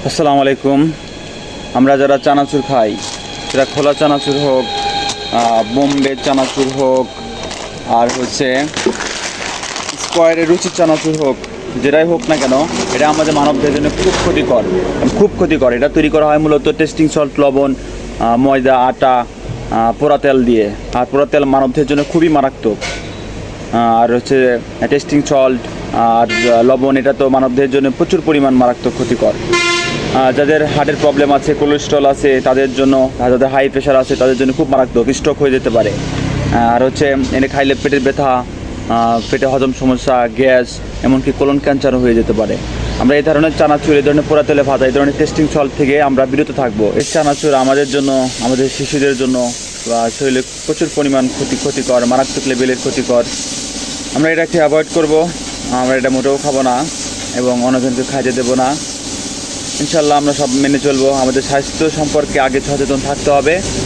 আসসালামু আলাইকুম। আমরা যারা চানাচুর খাই, সেটা খোলা চানাচুর হোক, বোম্বে চানাচুর হোক, আর হচ্ছে স্কোয়ারের রুচির চানাচুর হোক, যেটাই হোক না কেন, এটা আমাদের মানবদের জন্য খুব ক্ষতিকর। খুব ক্ষতিকর। এটা তৈরি করা হয় মূলত টেস্টিং সল্ট, লবণ, ময়দা, আটা, পোড়া তেল দিয়ে। আর পোড়া তেল মানবদের জন্য খুবই মারাত্মক। আর হচ্ছে টেস্টিং সল্ট আর লবণ, এটা তো মানবদের জন্য প্রচুর পরিমাণ মারাত্মক ক্ষতিকর। যাদের হার্টের প্রবলেম আছে, কোলেস্ট্রল আছে, তাদের জন্য, যাদের হাই প্রেশার আছে, তাদের জন্য খুব মারাত্মক, স্ট্রোক হয়ে যেতে পারে। আর হচ্ছে এনে খাইলে পেটের ব্যথা, পেটে হজম সমস্যা, গ্যাস, এমনকি কোলন ক্যান্সারও হয়ে যেতে পারে। আমরা এই ধরনের চানাচুর, এই ধরনের পোড়া তেলে ভাজা, এই ধরনের টেস্টিং সল্ট থেকে আমরা বিরত থাকবো। এই চানাচুর আমাদের জন্য, আমাদের শিশুদের জন্য শরীরে প্রচুর পরিমাণ ক্ষতিকর, মারাত্মক লেভেলের ক্ষতিকর। আমরা এটাকে অ্যাভয়েড করব। আমরা এটা মোটেও খাবো না এবং অন্যজনকে খাইতে দেবো না। ইনশাল্লাহ আমরা সব মেনে চলবো। আমাদের স্বাস্থ্য সম্পর্কে আগে সচেতন থাকতে হবে।